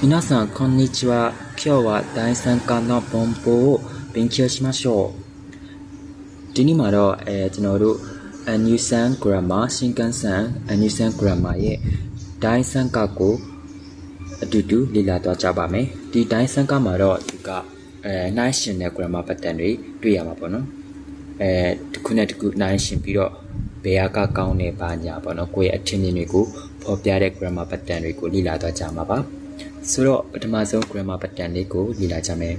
皆さんこんにちは。今日は第3巻の文法を勉強しましょう。ဒီနေ့မှာတော့ကျွန်တော်တို့ New Grammar 新幹線 New Grammar ရဲ့第3課ကိုအတူတူလေ့လာသွားကြပါမယ်။ဒီ第3課မှာတော့ဒီကနှိုင်းယှဉ်တဲ့ grammar pattern တွေတွေ့ရမှာပေါ့နော်။တစ်ခုနဲ့တစ်ခုနှိုင်းယှဉ်ပြီးတော့ဘယ်ဟာကကောင်းနေပါညာပေါ့နော်။ကိုယ့်ရဲ့အထင်မြင်တွေကိုဖော်ပြတဲ့ grammar pattern တွေကိုလေ့လာသွားကြမှာပါ။ဆိုတော့ပထမဆုံး grammar pattern လေးကိုလေ့လာကြမယ်။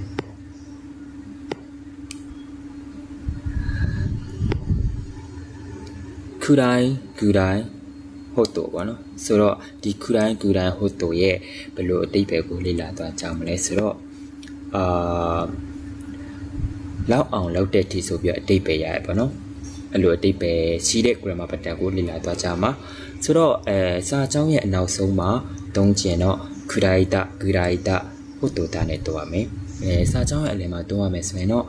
ခုတိုင်းဟုတ်တော့ပေါ့နော်ဆိုတော့ဒီခုတိုင်းဟုတ်တော့ရဲ့ဘယ်လိုအတိတ်ပဲကိုလေ့လာသွားကြမလဲဆိုတော့လောက်အောင်လောက်တဲ့ဒီဆိုပြီးအတိတ်ပဲရရပေါ့နော်အဲ့လိုအတိတ်ပဲရှိတဲ့ grammar pattern ကိုလေ့လာသွားကြမှာဆိုတော့စာကြောင်းရဲ့အနောက်ဆုံးမှာသုံးကျင်တော့ခုတိုင်းဟုတ်တော့တာနဲ့တော့ရမယ်စာကြောင်းရဲ့အလယ်မှာသုံးရမယ်ဆိုရင်တော့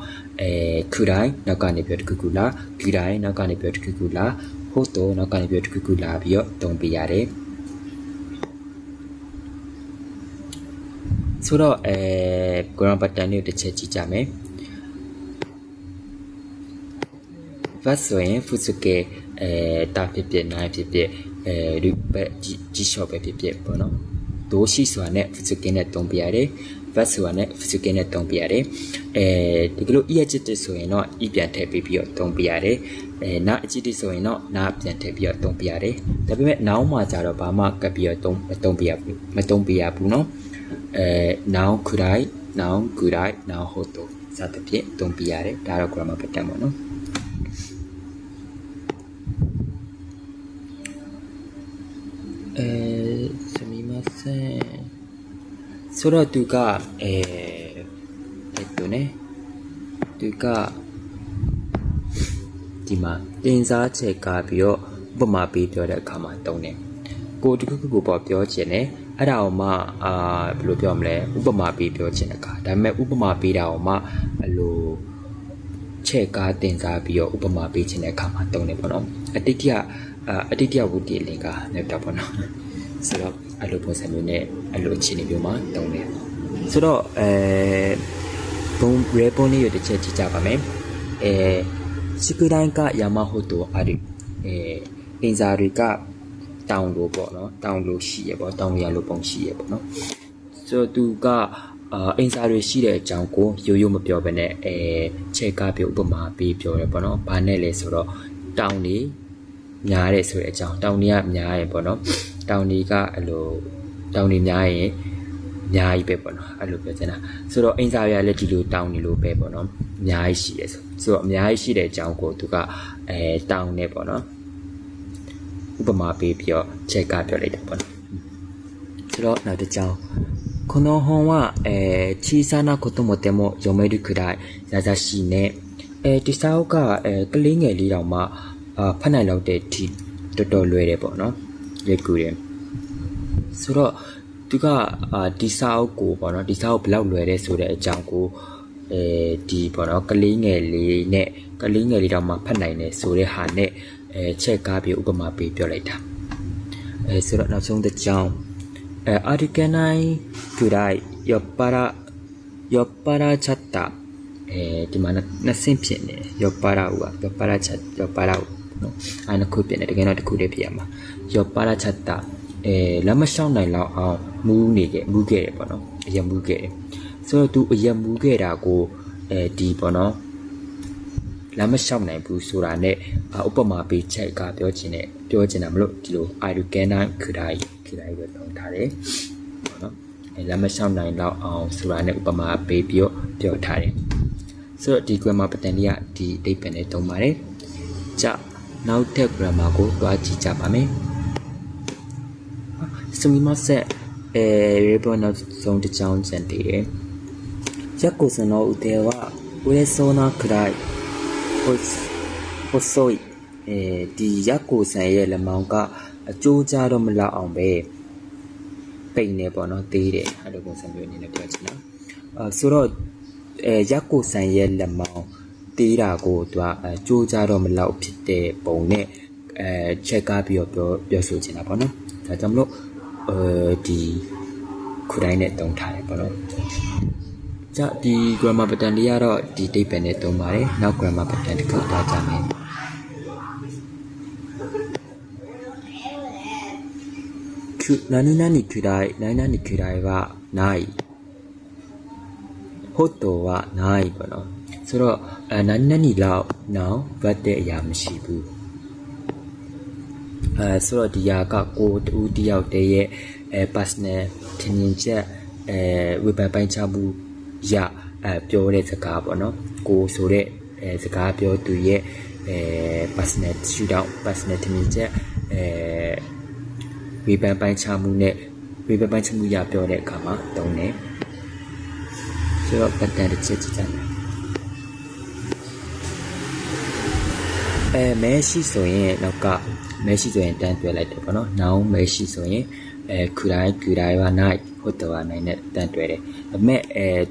ခုတိုင်းနောက်ကနေပြောတစ်ခုခုလာခုတိုင်းနောက်ကနေပြောတစ်ခုခုလာဟုတ်တော့နောက်ကနေပြောတစ်ခုခုလာပြီးတော့သုံးပြရတယ်ဆိုတော့grammar pattern တွေတစ်ချက်ကြည့်ကြမယ်verb ဆိုရင်ဖုစုကေတာဖြစ်ဖြစ်နိုင်ဖြစ်ဖြစ်ဒီပဲကြီးလျှော့ပဲဖြစ်ဖြစ်ပေါ့နော်ဒိုးရှိဆိုတာနဲ့ဖုစုကေနဲ့သုံးပြရတယ်verb ဆိုတာနဲ့ဖုစုကေနဲ့သုံးပြရတယ်ဒီကလို adjective ဆိုရင်တော့ ပြန်ထည့်ပြီးတော့သုံးပြရတယ်နာအကြည့်တိဆိုရင်တော့နာပြန်ထည့်ပြီးတော့သုံးပြရတယ်ဒါပေမဲ့ noun မှာကြတော့ဘာမှကပ်ပြီးတော့မသုံးပြရဘူးเนาะnoun ခုတိုင်း noun ခုတိုင်း noun ဟုတ်တော့စသဖြင့်သုံးပြရတယ်ဒါတော့ grammar pattern ပေါ့နော်すみませんဆိုတော့သူကသူကဒီမှာတင်စားချက်ကပြီးတော့ဥပမာပေးပြောတဲ့အခါမှာတုံးတယ်ကိုတခုခုကိုပေါ့ပြောချင်တယ်အဲ့ဒါအောင်မှဘယ်လိုပြောမလဲဥပမာပေးပြောချင်တဲ့အခါဒါပေမဲ့ဥပမာပေးတာအောင်မှအဲ့လိုချက်ကားတင်စားပြီးတော့ဥပမာပေးချင်တဲ့အခါမှာတုံးတယ်ပေါ့နော်အတိတ်ကဝုတ္တိလင်္ကာနဲ့တော့ပေါ့နော်ဆိုတော့အဲ့လိုပုံစံမျိုးနဲ့အဲ့လိုအခြေအနေမျိုးမှာတုံးတယ်ဆိုတော့ဘုံ report လေးရတစ်ချက်ကြည့်ကြပါမယ်宿題ကရမဟုတ်တော့အဲ့ဒီအင်စာတွေကတောင်းလို့ပေါ့နော်တောင်းလို့ရှိရပေါ့တောင်းရလို့ပုံရှိရပေါ့နော်ဆိုတော့သူကအင်စာတွေရှိတဲ့အကြောင်းကိုရိုးမပြောဘဲနဲ့ချက်ကပြဥပမာပေးပြောရပေါ့နော်ဘာနဲ့လဲဆိုတော့တောင်းနေများတယ်ဆိုတဲ့အကြောင်းတောင်းနေကများရင်ပေါ့နော်တောင်းနေကအဲ့လိုတောင်းနေများရင်အများကြီးပဲပေါ့နော်အဲ့လိုပြောချင်တာဆိုတော့အင်စာရလည်းဒီလိုတောင်းနေလို့ပဲပေါ့နော်အများကြီးရှိတယ်ဆိုတော့အများကြီးရှိတဲ့အကြောင်းကိုသူကတောင်းနေပေါ့နော်ဥပမာပေးပြီးတော့ချက်ကပြောလိုက်တာပေါ့နော်ဆိုတော့နောက်တစ်ကြောင်းこの本は小さなこともでも読めるくらい優しいねဒီစာအုပ်ကကလေးငယ်လေးတောင်မှဖတ်နိုင်လောက်တဲ့အထိတော်တော်လွယ်တယ်ပေါ့နော်ရိုက်ကူတယ်ဆိုတော့သူကဒီစာအုပ်ကိုပေါ့နော်ဒီစာအုပ်ဘယ်လောက်လွယ်တယ်ဆိုတဲ့အကြောင်းကိုဒီပေါ့နော်ကလေးငယ်လေးနဲ့ကလေးငယ်လေးတောင်မှဖတ်နိုင်တယ်ဆိုတဲ့ဟာနဲ့ချက်ကားပြီးဥပမာပေးပြောလိုက်တာဆိုတော့နောက်ဆုံးတစ်ကြောင်းarticle 9くらい酔っ払っちゃったဒီမှာနှစ်ဆင့်ဖြစ်နေ酔っ払うနော်အဲ့နှစ်ခုဖြစ်နေတကယ်တော့တစ်ခုတည်းဖြစ်ရမှာ酔っ払っちゃったလက်မရှောင်းနိုင်လောက်အောင်မူးခဲ့တယ်ပေါ့နော်အရင်မူးခဲ့တယ်ဆိုတော့သူအရင်မူးခဲ့တာကိုဒီပေါ့နော်လက်မရှောင်းနိုင်ဘူးဆိုတာနဲ့ဥပမာပေးချက်ကပြောချင်တာမလို့ဒီလို I do canခရိုင်ပဲတောင်းထားတယ်ပေါ့နော်လက်မရှောင်းနိုင်လောက်အောင်ဆိုတာနဲ့ဥပမာပေးပြီးပြောထားတယ်ဆိုတော့ဒီ grammar pattern တွေကဒီအဓိပ္ပာယ်နဲ့သုံးပါတယ်ကြနောက်ထပ် grammar ကိုတွားကြည့်ကြပါမယ်すみませんreport နောက်ဆုံးတစ်ကြောင်းကျန်သေးတယ်ရက်ကိုစံတော်ဦးသေးは売れそうなくらい細いဒီရက်ကိုစံရဲ့လက်မောင်းကအကျိုးကြတော့မလောက်အောင်ပဲပိန်နေပေါ့နော်သေးတယ်အဲ့လိုပုံစံမျိုးအနေနဲ့ပြောချင်တာဆိုတော့ရက်ကိုစံရဲ့လက်မောင်းသေးတာကိုသူကကျိုးကြတော့မလောက်ဖြစ်တဲ့ပုံနဲ့ချက်ကားပြီးတော့ပြောဆိုချင်တာပေါ့နော်ဒါကြောင့်မလို့ဒီ ခုတိုင်းနဲ့တုံးထားတယ်ပေါ့နော်ကြဒီ grammar pattern လေးကတော့ဒီတိတ်ပဲနဲ့တုံးပါတယ်နောက် grammar pattern တစ်ခုသွားကြမယ်何くらい何くらいはないほどはないပေါ့နော်ဆိုတော့何လောက်နောက်ဘတ်တဲ့အရာမရှိဘူးဆိုတော့ဒီဟာကကိုတူတယောက်တည်းရဲ့personal ထင်မြင်ချက်ဝေဖန်ပိုင်းခြားမှုရပြောတဲ့စကားပေါ့နော်ကိုဆိုတဲ့စကားပြောသူရဲ့personal shootout personal ထင်မြင်ချက်ဝေဖန်ပိုင်းခြားမှုနဲ့ဝေဖန်ပိုင်းခြားမှုရပြောတဲ့အခါမှာတုံးတယ်ဆိုတော့ pattern တစ်ချက်ကြည့်ကြမယ်မဲရှိဆိုရင်နောက်ကမဲရှိဆိုရင်တန်းတွဲလိုက်တယ်ပေါ့နော်နောင်မဲရှိဆိုရင်ခုတိုင်းပါနိုင်ဟုတ်တော်နိုင်နဲ့တန်းတွဲတယ်ဒါပေမဲ့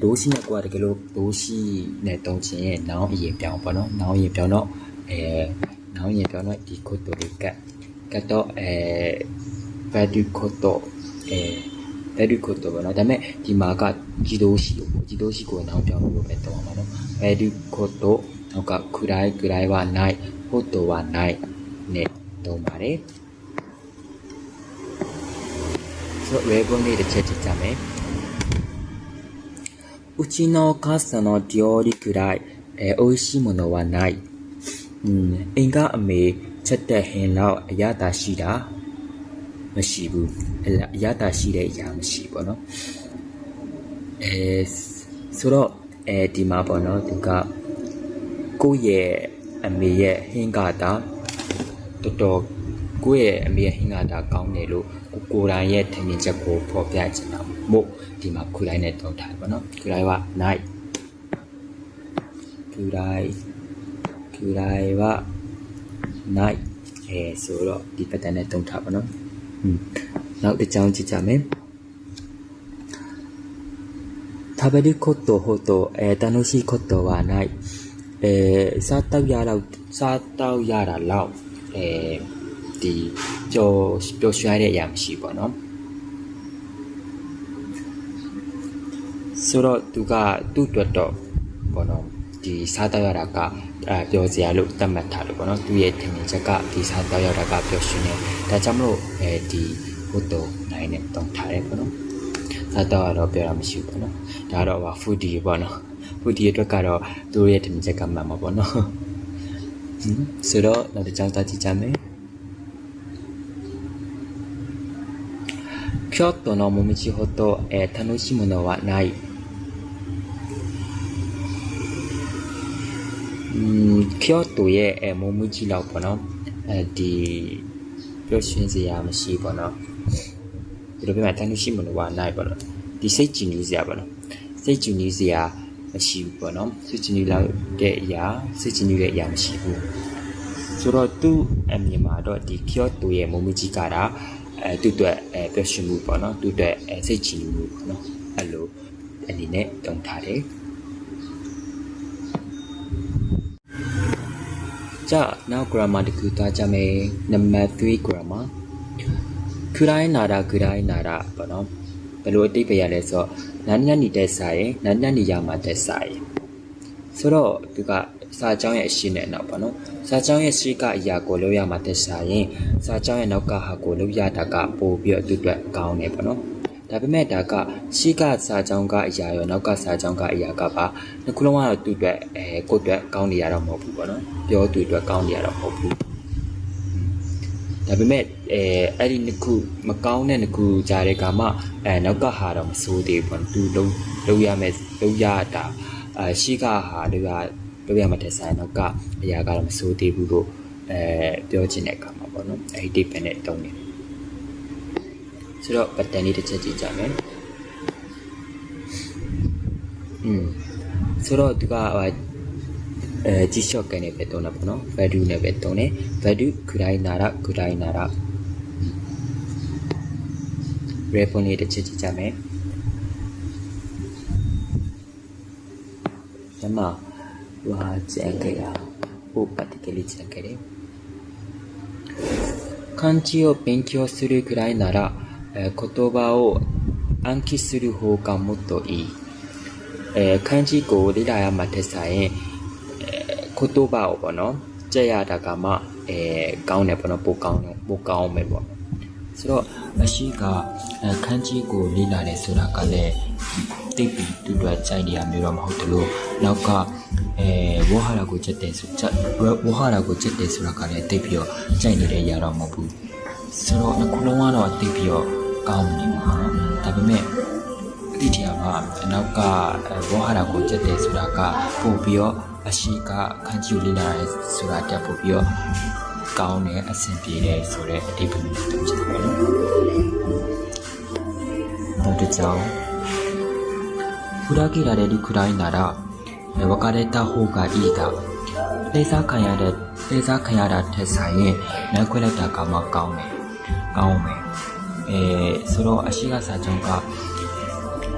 ဒိုးရှိနဲ့ကွာတကယ်လို့ဒိုးရှိနဲ့တုံးချင်ရင်နောင်အရင်ပြောင်းပေါ့နော်နောင်အရင်ပြောင်းတော့နောင်အရင်ပြောင်းတော့ဒီခုတော်လေးကတ်တော့ဘယ်ဒီခုတော်ဘယ်ဒီခုတော်ပေါ့နော်ဒါပေမဲ့ဒီမှာကဂျီဒိုးရှိကိုနောင်ပြောင်းလို့ပဲတော့မှာနော်ဘယ်ဒီခုတော်နောက်ကခုတိုင်းပါနိုင်ဟုတ်တော်နိုင်နဲ့တုံးပါတယ်ဆိုတော့ weapon လေးတစ်ချက်ကြည့်ကြမယ်うちのお母さんの料理くらい美味しいものはないအိမ်ကအမေချက်တဲ့ဟင်းလောက်အရသာရှိတာမရှိဘူးအရသာရှိတဲ့အရာမရှိပေါ့နော်ဆိုတော့ဒီမှာပေါ့နော်သူကကိုယ့်ရဲ့အမေရဲ့ဟင်းကတာတော်တော်ကိုယ့်ရဲ့အမေရဲ့ဟင်းကတာကောင်းတယ်လို့ကိုယ်တိုင်ရဲ့ထင်မြင်ချက်ကိုဖော်ပြချင်တာမို့ဒီမှာခုတိုင်းနဲ့တုံးထားပါတော့ခုတိုင်းက night ခုတိုင်းက night ဆိုတော့ဒီ pattern နဲ့တုံးထားပါတော့နောက်တစ်ကြောင်းကြည့်ကြမယ်食べることほど楽しいことはないစားတောက်ရတာလောက်ဒီပျော်ရွှင်တဲ့အရာမရှိပေါ့နော်ဆိုတော့သူကသူ့အတွက်တော့ပေါ့နော်ဒီစားတောက်ရတာကပျော်စရာလို့သတ်မှတ်ထားလို့ပေါ့နော်သူရဲ့ထင်မြင်ချက်ကဒီစားတောက်ရတာကပျော်ရွှင်နေဒါကြောင့်မလို့ဒီဟိုတော့နိုင်နဲ့တောင်းထားတယ်ပေါ့နော်စားတောက်ရတော့ပြောတာမရှိဘူးပေါ့နော်ဒါတော့ foodie ပေါ့နော်foodie အတွက်ကတော့သူရဲ့ထင်မြင်ချက်ကမှန်မှာပေါ့နော်ဆိုတော့နောက်တစ်ကြောင်းသားကြည့်ကြမယ်京都のもみじほど楽しいものはない京都ရဲ့မုံမကြီးလောက်ပေါ့နော်ဒီပြောရှင်စရာမရှိပေါ့နော်ဒီလိုပြမှာ楽しいものはないပေါ့နော်ဒီစိတ်ကြည်နူးစရာပေါ့နော်စိတ်ကြည်နူးစရာမရှိဘူးပေါ့နော်စိတ်ကြည်နူးလောက်တဲ့အရာစိတ်ကြည်နူးတဲ့အရာမရှိဘူးဆိုတော့သူ့အမြင်မှာတော့ဒီ京都ရဲ့မုံမကြီးကတာသူ့အတွက်ပျော်ရွှင်မှုပေါ့နော်သူ့အတွက်စိတ်ကြည်မှုပေါ့နော်အဲ့လိုအနေနဲ့တုံးထားတယ်じゃあနောက် grammar တစ်ခုသွားကြမယ် number 3 grammar ခုတိုင်းနာတာပေါ့နော်ဘယ်လိုအတိတ်ပဲရလဲဆိုတော့နာညနီတက်စားရင်နာညနီရမှာတက်စားရင်ဆိုတော့သူကစာကြောင်းရဲ့အရှိနဲ့နောက်ပေါ့နော်စာကြောင်းရဲ့ရှိကအရာကိုလောက်ရမှာတက်စားရင်စာကြောင်းရဲ့နောက်ကဟာကိုလောက်ရတာကပို့ပြီးတော့သူ့အတွက်ကောင်းတယ်ပေါ့နော်ဒါပေမဲ့ဒါကရှိကစာကြောင်းကအရာရောနောက်ကစာကြောင်းကအရာကပါနှစ်ခုလုံးကတော့သူ့အတွက်ကိုယ့်အတွက်ကောင်းနေရတော့မဟုတ်ဘူးပေါ့နော်ပြောသူ့အတွက်ကောင်းနေရတော့မဟုတ်ဘူးဒါပေမဲ့အဲ့ဒီနှစ်ခုမကောင်းတဲ့နှစ်ခုကြားတဲ့ကမှနောက်ကဟာတော့မဆိုးသေးဘူးပေါ့သူလုံးရမယ်လုံးရတာရှိကဟာတို့ရမှာတက်ဆိုင်တော့ကအရာကတော့မဆိုးသေးဘူးလို့ပြောချင်တဲ့အခါမှာပေါ့နော်အဲ့ဒီ depend နဲ့တုံးနေဆိုတော့ pattern လေးတစ်ချက်ကြည့်ကြမယ်ဆိုတော့သူကကြီးလျှော့ကန်နေပဲတုံးတာပေါ့နော် value နဲ့ပဲတုံးတယ် value ခုတိုင်းနာတာ reference လေးတစ်ချက်ကြည့်ကြမယ်ညမဝါကြံခဲ့တာပို့ပတ်တကလေးကြံခဲ့တယ်漢字を勉強するくらいなら言葉を Ankisuru ho kamoto i ခန်းကြီးကိုလေ့လာရမှာတက်ဆိုင်ရင်ခိုတိုဘာပေါ့နော်ကြက်ရတာကမှကောင်းတယ်ပေါ့နော်ပိုကောင်းမယ်ပေါ့ဆိုတော့အရှိကခန်းကြီးကိုလေ့လာတယ်ဆိုတာကလည်းတိတ်ပြီးတူတူကြိုက်နေရမျိုးတော့မဟုတ်တယ်လို့နောက်ကဝဟာရကိုချက်တယ်ဝဟာရကိုချက်တယ်ဆိုတာကလည်းတိတ်ပြီးတော့ကြိုက်နေတဲ့ရတော့မဟုတ်ဘူးဆိုတော့အခုလုံးကတော့တိတ်ပြီးတော့ကောင်းနေမှာဒါပေမဲ့ဒီတရားကအနောက်ကဝဟာရကိုချက်တယ်ဆိုတာကပို့ပြီးတော့အရှိကခန်းကြီးကိုလေ့လာရဲဆိုတာတက်ပို့ပြီးတော့ကောင်းတဲ့အဆင်ပြေတယ်ဆိုတဲ့အဓိပ္ပာယ်မျိုးဖြစ်တယ်ပေါ့နော်။နောက်တစ်ကြောင်းဖူရာကိရာတဲ့ဒီခုတိုင်းနာတာဝကာတဲ့တာဟိုကဤတာလေစားခံရတာထက်ဆိုင်ရင်နောက်ခွဲလိုက်တာကမှကောင်းမယ်ဆိုတော့အရှိကစာချုပ်က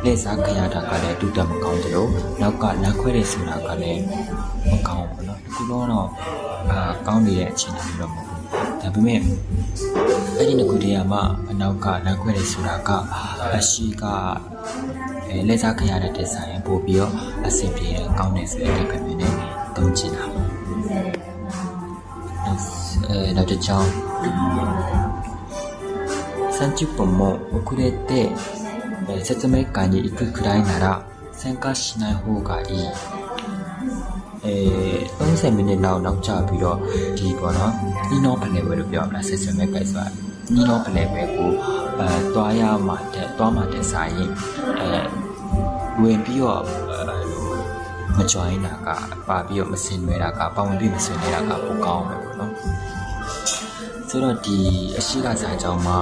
လေစားခံရတာကလည်းတူတက်မကောင်းတယ်လို့နောက်ကနောက်ခွဲတယ်ဆိုတာကလည်းမကောင်းဘူးเนาะအခုတော့ကောင်းနေတဲ့အခြေအနေမျိုးတော့မဟုတ်ဘူးဒါပေမဲ့အဲ့ဒီခုတည်းကမှအနောက်ကနောက်ခွဲတယ်ဆိုတာကအရှိကလက်စားခရတဲ့ဆိုင်ရင်ပို့ပြီးတော့အဆင်ပြေကောင်းတဲ့ဆိုတဲ့ပဲမျိုးနဲ့သုံးချင်တာနောက်တစ်ကြောင်း30分も遅れて説明会に行くくらいなら参加しない方がいい30မိနစ်လောက်ကြာပြီးတော့ဒီပေါ့နော်နီနောဖလဲဝဲလို့ပြောမလားဆက်ဆွဲမဲ့ပဲဆိုတာနီနောဖလဲဝဲကိုသွားမှတဲ့စာရင်ဝင်ပြီးတော့မကြွိုင်းတာကပါပြီးတော့မစင်နွယ်တာကပါဝင်ပြီးမစင်နေတာကပိုကောင်းမယ်ပေါ့နော်ဆိုတော့ဒီအရှိကစာကြောင်းမှာ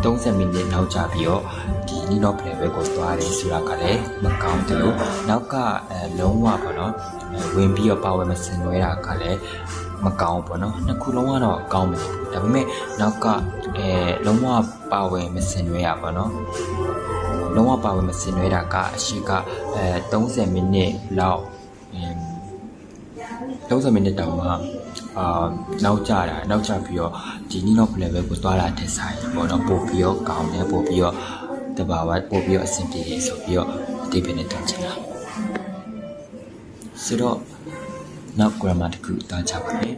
30မိနစ်နောက်ကြာပြီးတော့ဒီနီနောဖလဲဝဲကိုသွားတယ်ဆိုတာကလည်းမကောင်းတယ်လို့နောက်ကလုံးဝပေါ့နော်ဝင်ပြီးတော့ပါဝင်မစင်နွယ်တာကလည်းမကောင်းပေါ့နော်နှစ်ခုလုံးကတော့ကောင်းမယ်ဒါပေမဲ့နောက်ကလုံးဝပါဝင်မစင်နွယ်ရပါနော်လုံးဝပါဝင်မစင်နွယ်တာကအရှိက30မိနစ်လောက်30မိနစ်တောင်မှနောက်ကျပြီးတော့ဒီနီနောဖလဲဝဲကိုသွားတာတက်ဆိုင်ပေါ့နော်ပို့ပြီးတော့ကောင်းတယ်ပို့ပြီးတော့တဘာဝပို့ပြီးတော့အဆင်ပြေတယ်ဆိုပြီးတော့အတိပ္ပယ်နဲ့တောင်းချင်တာဆိုတော့နောက် grammar တစ်ခုတောင်းချပါမယ်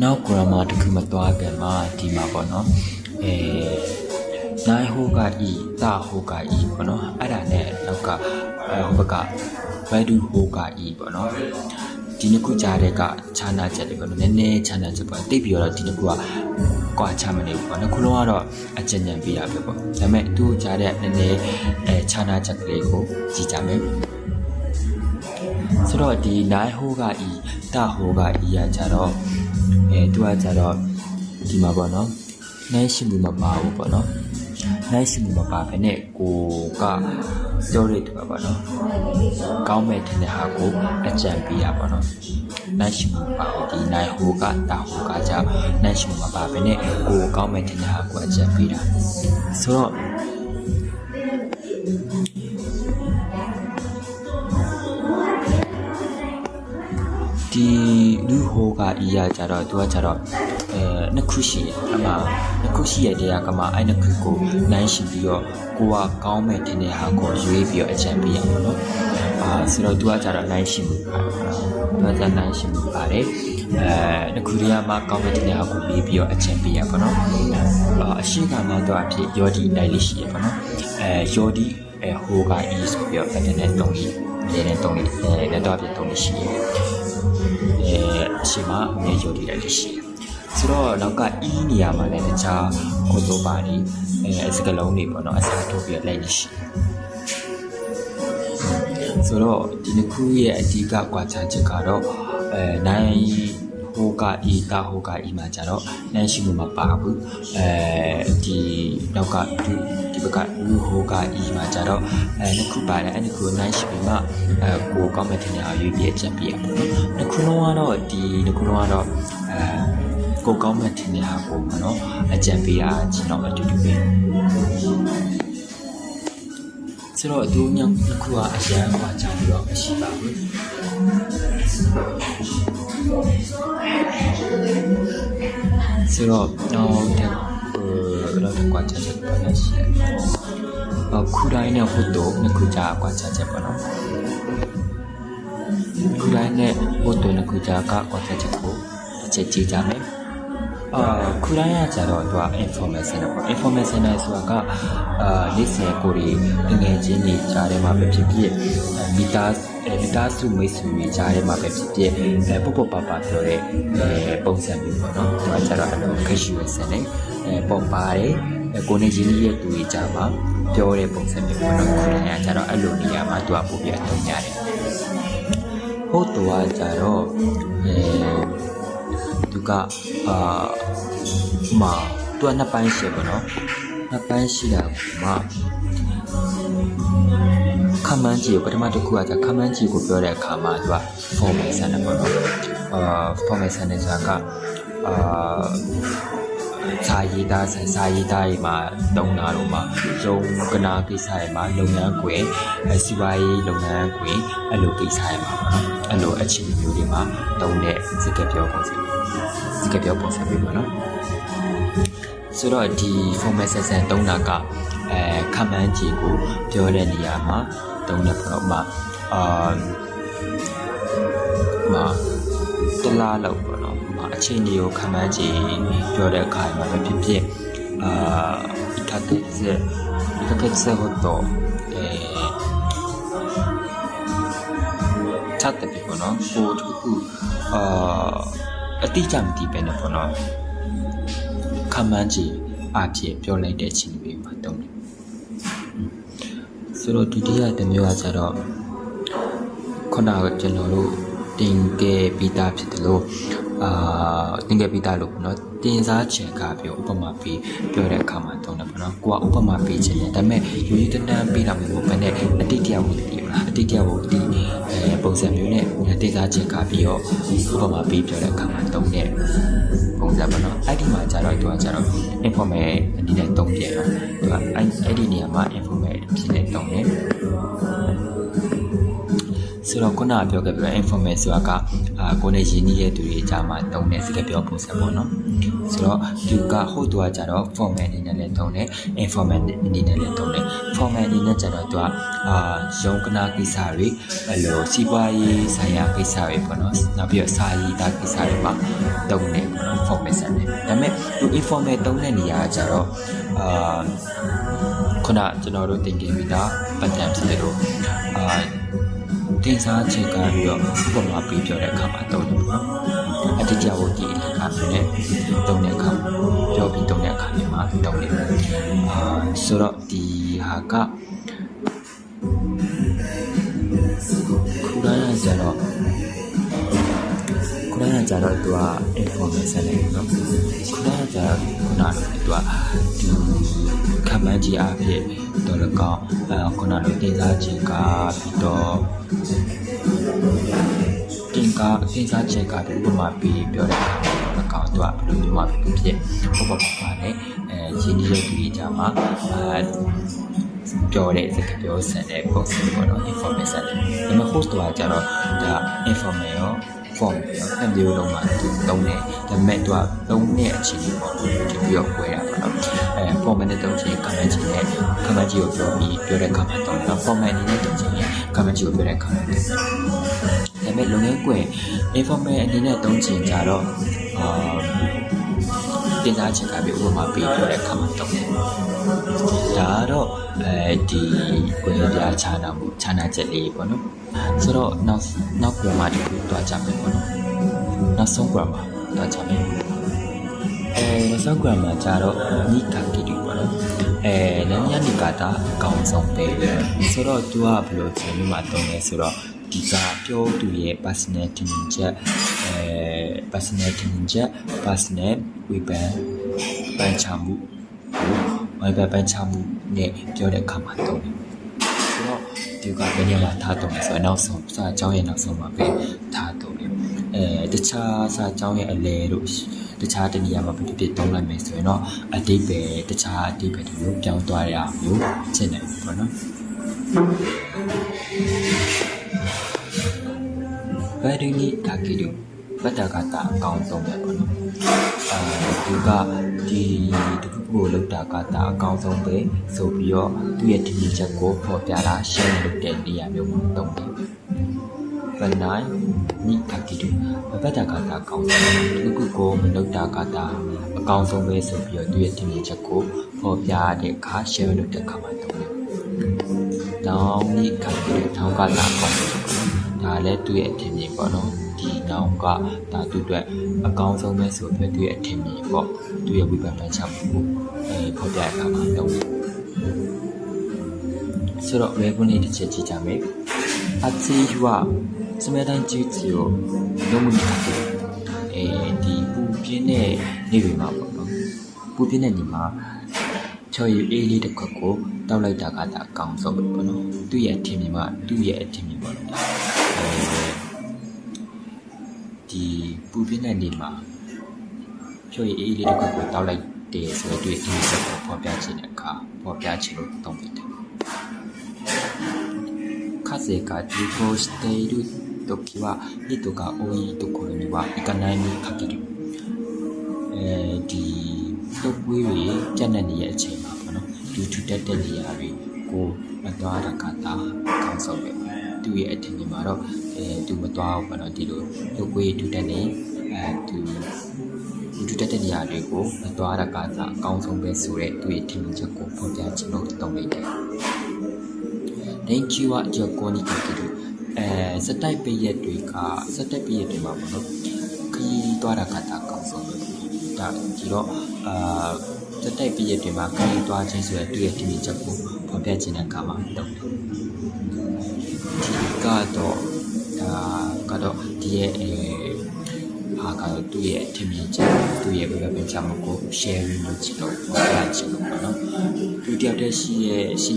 နောက် grammar တစ်ခုမသွားခင်မှာဒီမှာပေါ့နော်နိုင်ဟိုကဤတာဟိုကဤပေါ့နော်အဲ့ဒါနဲ့နောက်ကဟိုဘက်ကဘယ်သူဟိုကဤပေါ့နော်ဒီနှစ်ခုကြားတဲ့ကခြားနာချက်တွေပေါ့နော်နည်းနည်းခြားနာချက်ပေါ့တိတ်ပြီးတော့ဒီနှစ်ခုကကွာခြားမနေဘူးပေါ့နော်ခုလုံးကတော့အကျဉ်းဉာဏ်ပြရပဲပေါ့ဒါပေမဲ့သူ့ကြားတဲ့နည်းနည်းခြားနာချက်ကလေးကိုကြည့်ကြမယ်ဆိုတော့ဒီနိုင်ဟိုကဤတာဟိုကဤရကြတော့သူကကြတော့ဒီမှာပေါ့နော်နိုင်ရှိမှုမပါဘူးပေါ့နော်နိုင်ရှိမှုမပါဘဲနဲ့ကိုကပြောရတဲ့ပေါ့နော်ကောင်းမဲ့တဲ့ဟာကိုအကြံပေးရပါတော့နိုင်ရှိမှုပါဒီနိုင်ဟိုကတာဟိုကကြောင့်နိုင်ရှိမှုမပါဘဲနဲ့ကိုကောင်းမဲ့တဲ့ဟာကိုအကြံပေးတာဆိုတော့ဒီလူဟိုကဤရကြတော့သူကကြတော့နှစ်ခုရှိတယ်အမှနှစ်ခုရှိရတဲ့ကမှအဲ့နှစ်ခုကိုနိုင်ရှိပြီးတော့ကိုကကောင်းမဲ့တဲ့ဟာကိုရွေးပြီးတော့အကြံပေးရမှာနော်ဆိုတော့သူကကြတော့နိုင်ရှိမှုပါတယ်သူကကြနိုင်ရှိမှုပါတယ်နှစ်ခုတည်းကမှကောင်းမဲ့တဲ့ဟာကိုရွေးပြီးတော့အကြံပေးရပါနော်အရှိကမှတော့အဖြစ်ယောဒီနိုင်လေးရှိရပါနော်ယောဒီဟိုကဤဆိုပြီးတော့တဲ့နဲ့တုံးကြီးတဲ့တုံးကြီးတဲ့တော့အဖြစ်တုံးကြီးရှိတယ်အရှိမအမြဲယောဒီလိုက်ရှိတယ်ဆိုတော့နောက်ကဤနေရာမှာလည်းတခြားကိုတိုပါဒီစကလုံးတွေပေါ့နော်အစားထိုးပြီးလိုက်နေရှိဆိုတော့ဒီနှစ်ခုရဲ့အဓိကကွာခြားချက်ကတော့နိုင်ဟိုကဤတာဟိုကဤမှာကြတော့နိုင်ရှိမှုမပါဘူးဒီနောက်ကဒီဘက်ကလူဟိုကဤမှာကြတော့နှစ်ခုပါတယ်အဲ့ဒီခုနိုင်ရှိပြီးမှကိုကောင်းမဲ့တင်ရရွေးပြချက်ပြရပါဘူးနှစ်ခုလုံးကတော့ဒီနှစ်ခုလုံးကတော့ကိုကောင်းမဲ့တင်ရကိုပေါ့နော်အကြံပေးရချင်းတော့အတူတူပဲဆိုတော့သူညတစ်ခုကအရန်ပါချပြီးတော့မရှိပါဘူး ဆိုတော့တော့ကွာချက်ချက်ပေါ့နော်ရှိတယ်ခုတိုင်းနဲ့ဟုတ်တော့နှစ်ခုကြာကွာချက်ချက်ပေါ့နော်ခုတိုင်းနဲ့ဟုတ်တော့နှစ်ခုကြာကကွာချက်ချက်ကိုတစ်ချက်ကြည့်ကြမယ်ခုတိုင်းကကြတော့သူက information ပေါ့ information နဲ့ဆိုတာကနေ့စဉ်ကိုယ်တွေငွေချင်းတွေကြားထဲမှာပဲဖြစ်ဖြစ်မီတာစုမိတ်ဆွေတွေကြားထဲမှာပဲဖြစ်ဖြစ်ပုတ်ပပပြောတဲ့ပုံစံမျိုးပေါ့နော်သူကကြတော့အဲ့လို casual ဆန်နေပေါ်ပါတယ်ကိုနေချင်းရဲ့သူတွေကြားမှာပြောတဲ့ပုံစံမျိုးပေါ့နော်ခုတိုင်းကကြတော့အဲ့လိုနေရာမှာသူကပို့ပြတုံးရတယ်ဟုတ်တော့ကြတော့သူကမှာသူကနှစ်ပိုင်းရှိပေါ့နော်နှစ်ပိုင်းရှိတာမှာခမန်းကြီးကိုပထမတစ်ခုကခမန်းကြီးကိုပြောတဲ့အခါမှာသူက formation နဲ့ပေါ့နော်formation နဲ့ဆိုတာကစာရေးသားရေးမှာတုံးတာတော့မှာရုံကနာကိစ္စတွေမှာလုပ်ငန်းခွင်စီးပွားရေးလုပ်ငန်းခွင်အဲ့လိုကိစ္စတွေမှာပေါ့နော်အဲ့လိုအခြေအနေမျိုးတွေမှာတုံးတဲ့စကားပြောပုံစံမျိုးပေါ့နော်ဆိုတော့ဒီ formation တုံးတာကခမန်းကြီးကိုပြောတဲ့နေရာမှာတုံးတဲ့ပေါ့နော်မှာတလားလောက်ပေါ့နော်အချိန်ကြီးကိုခမန်းကြီးပြောတဲ့အခါမှာပဲဖြစ်ဖြစ်一ヶ月ほど経った時ပေါ့နော်ကိုတခုအတိအကျမသိပဲနဲ့ပေါ့နော်ခမန်းကြီးအဖြစ်ပြောလိုက်တဲ့အချိန်လေးမှာတုံးတယ်ဆိုတော့ဒုတိယတစ်မျိုးကကျတော့ခုနကကျွန်တော်တို့တင်ခဲ့ပြီးသားဖြစ်တယ်လို့တင်ခဲ့ပြီးသားလို့ပေါ့နော်တင်စားချင်ကပြောဥပမာပေးပြောတဲ့အခါမှာတုံးတယ်ပေါ့နော်ကိုကဥပမာပေးချင်တယ်ဒါပေမဲ့ယူရီတန်းပေးတာမဟုတ်ဘဲနဲ့အတိတ်တရားကိုသိလားအတိတ်တရားကိုသိပုံစံမျိုးနဲ့တင်စားချင်ကပြီးတော့ဥပမာပေးပြောတဲ့အခါမှာတုံးတဲ့ပုံစံပေါ့နော်အဲ့ဒီမှာကျတော့သူကကျတော့ informal အနေနဲ့တုံးပြန်တော့သူကအဲ့ဒီနေရာမှာ informal ဖြစ်နေတုံးတယ်ဆိုတော့ခုနပြောခဲ့ပြီး informal ဆိုတာကကိုယ်နဲ့ရင်းနှီးတဲ့သူတွေကြားမှာတုံးတဲ့စကားပြောပုံစံပေါ့နော်ဆိုတော့သူကဟုတ်သူကကြတော့ formal အနေနဲ့လည်းတုံးတယ် informal အနေနဲ့လည်းတုံးတယ် formal အနေနဲ့ကြတော့သူကရုံကနာကိစ္စတွေအဲ့လိုစီးပွားရေးဆိုင်ရာကိစ္စတွေပေါ့နော်နောက်ပြီးတော့စာရေးသားကိစ္စတွေမှာတုံးတယ်ပေါ့နော် formal ဆန်တယ်ဒါပေမဲ့သူ informal တုံးတဲ့နေရာကကြတော့ခုနကျွန်တော်တို့သင်ခဲ့ပြီးသားပတ်တမ်းဖြစ်တယ်လို့တင်စားချင်ကပြီးတော့ဥပမာပေးပြောတဲ့အခါမှာတုံးတယ်ပေါ့နော်အတိအကျကိုကြည့်တဲ့အခါနဲ့တုံးတဲ့အခါပြောပြီးတုံးတဲ့အခါမှာတုံးတယ်ဆိုတော့ဒီဟာကခုနကကြတော့သူက information လေးနော်ခုနကကြတော့သူကဒီခမန်းကြီးအဖြစ်တော်လကောင်းခုနလိုတင်စားချင်ကပြီးတော့တင်စားချင်ကပြီးဥပမာပေးပြောတဲ့အခါမှာသူကဘယ်လိုမျိုးမှဖြစ်ဥပမာနဲ့ရင်းနှီးတဲ့သူတွေကြားမှာပြောတဲ့စကားပြောဆန်တဲ့ပုံစံပေါ့နော် information ဒါပေမဲ့ host ကကြတော့ဒါ informal ရော form ရောအဲ့ဒီလိုလုံးမှာသူတုံးတယ်ဒါပေမဲ့သူကတုံးတဲ့အချိန်ကြီးပေါ့ဒီပြီးတော့꿰တာပေါ့နော်formal နဲ့တုံးချင်ခမန်းကြီးနဲ့ခမန်းကြီးကိုပြောပြီးပြောတဲ့ခါမှာတုံးတယ် formal အနေနဲ့တုံးချင်ခမန်းကြီးကိုပြောတဲ့ခါမှာဒါပေမဲ့လုံငန်း꿰 informal အနေနဲ့တုံးချင်ကြတော့တင်စားချင်ကပြီးဥပမာပေးပြောတဲ့ခါမှာတုံးတယ်ဒါတော့ဒီကိုယ်ပြချာနာချက်လေးပေါ့နော်ဆိုတော့နောက် grammar တခုတွားကြမယ်ပေါ့နော်နောက်ဆုံး grammar တွားကြမယ်နောက်ဆုံး grammar ကြတော့နိကာကိတူပေါ့နော်နည်းနည်းနိကာတာအကောင်းဆုံးပဲဆိုတော့သူကဘယ်လိုချိန်မှာတုံးလဲဆိုတော့ဒီကပြောသူရဲ့ personal တင်ချက်personal ဝေဖန်ပန်းချမှုဝေဖန်ပန်းချမှုနဲ့ပြောတဲ့အခါမှာတုံးတယ်ဆိုတော့ဒီကဘယ်နေရာမှာထားတုံးလဲဆိုတော့နောက်ဆုံးစာအကြောင်းရဲ့နောက်ဆုံးမှာပဲထားတုံးတယ်တခြားစာအကြောင်းရဲ့အလဲတို့တခြားတနေရာမှာဖြစ်တုံးလိုက်မယ်ဆိုရင်တော့အတိတ်ပဲတခြားအတိတ်ပဲတို့မျိုးပြောင်းသွားရမျိုးဖြစ်နေပြီပေါ့နော်ဘယ်ဒီနီတာကီတို့ဘတ်တာကတာအကောင်းဆုံးပဲပေါ့နော် သူကဒီတခုကိုလောက်တာကတာအကောင်းဆုံးပဲဆိုပြီးတော့သူ့ရဲ့ထင်မြင်ချက်ကိုဖော်ပြတာ share လုပ်တဲ့နေရာမျိုးမှာတုံးတယ်။ဘယ်နိုင်နိကတိတူဘတ်တာကတာအကောင်းဆုံးတခုကိုမလောက်တာကတာအကောင်းဆုံးပဲဆိုပြီးတော့သူ့ရဲ့ထင်မြင်ချက်ကိုဖော်ပြတဲ့အခါ share လုပ်တဲ့အခါမှာတုံးတယ်။နောင်နိကတိထောင်းကတာအကောင်းဆုံးဒါလည်းသူ့ရဲ့အထင်မြင်ပေါ့နော်ဒီနောင်ကဒါသူ့အတွက်အကောင်းဆုံးပဲဆိုပြီးသူ့ရဲ့အထင်မြင်ပေါ့သူ့ရဲ့ဝိပဿနာချက်ကိုဖော်ပြတဲ့အခါမှာတုံးတယ်ဆိုတော့ဘယ်ခုနေတစ်ချက်ကြည့်ကြမယ်အချီဝစမဲတိုင်းကြည့်ကြည့်ရောလုံးဝမခက်ဘူးဒီပူပြင်းတဲ့နေတွေမှာပေါ့နော်ပူပြင်းတဲ့နေမှာချော်ရည်အေးလေးတစ်ခွက်ကိုတောက်လိုက်တာကဒါအကောင်းဆုံးပဲပေါ့နော်သူ့ရဲ့အထင်မြင်မှာသူ့ရဲ့အထင်မြင်ပေါ့နော်ဒီပူပြင်းတဲ့နေမှာချော်ရည်အေးလေးတစ်ခွက်ကိုတောက်လိုက်တယ်ဆိုတော့သူ့ရဲ့အထင်မြင်ချက်ကိုဖော်ပြခြင်းတဲ့အခါဖော်ပြခြင်းလို့သုံးတယ်風が流行している時は人が多いところには行かないに限るဒီတော့ဝေးရကျန်တဲ့နေရာအချိန်မှာပေါ့နော်လူထူတက်တဲ့နေရာတွေကိုမသွားတာကတာကောင်းဆုံးပဲသူရဲ့အထင်ကြီးမှာတော့သူမသွားဘူးပေါ့နော်ဒီလိုရုပ်ဝေးထူတက်နေသူလူထူတက်တဲ့နေရာတွေကိုမသွားတာကတာအကောင်းဆုံးပဲဆိုတဲ့သူရဲ့ထင်မြင်ချက်ကိုဖော်ပြခြင်းလို့တောင်းလိုက်တယ်Thank you အကြောကိုနိကတိစတိုက်ပရက်တွေကစတိုက်ပရက်တွေမှာပေါ့နော်ခရီးသွားတာကတာကောင်းဆုံးပဲဒါဒီတော့စတိုက်ပရက်တွေမှာခရီးသွားခြင်းဆိုရတဲ့ထင်မြင်ချက်ကိုဖော်ပြခြင်းတဲ့အခါမှာလုပ်တယ်ဒီကတော့ဒီရဲ့ဟာကတော့သူ့ရဲ့ထင်မြင်ချက်သူ့ရဲ့ဘယ်ဘက်ချမှာကို sharing လုပ်ချင်တော့ဖော်ပြခြင်းလို့ပေါ့နော်သူတယောက်တည်းရှိ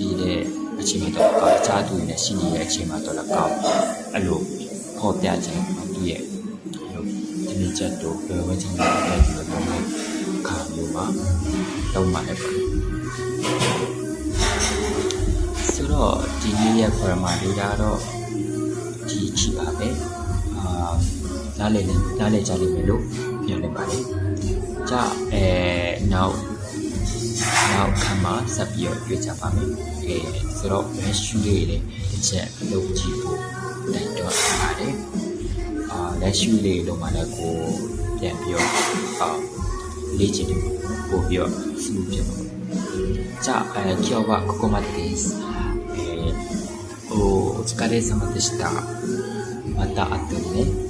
နေတဲ့အချိန်မှာတော့အခြားသူတွေနဲ့ရှိနေတဲ့အချိန်မှာတော့လည်းကောင်းအဲ့လိုဖော်ပြခြင်းသူရဲ့ဒီနေ့ချက်တော့ဘယ်ဝဲချင်းနဲ့ပြည့်လို့တော့ခါမျိုးမှာတော့မှလည်းပေါ့ဆိုတော့ဒီနေ့ရဲ့ program လေးကတော့ဒီချီပါပဲနားလည်ကြလိမ့်မယ်လို့ပြောလိုက်ပါတယ်ကြာနောက်ခါမှာဆက်ပြီးတော့တွေ့ကြပါမယ်ဆိုတော့ mesh လေးတွေတစ်ချက်လုပ်ကြည့်ဖို့တိုက်တွန်းပါတယ်လက်ရှိလေးလုံးမှလည်းကိုပြန်ပြီးတော့လေ့ကျင့်ပို့ပြီးတော့စမှုဖြစ်ပါじゃあ今日はここまでですお疲れ様でしたまた後でね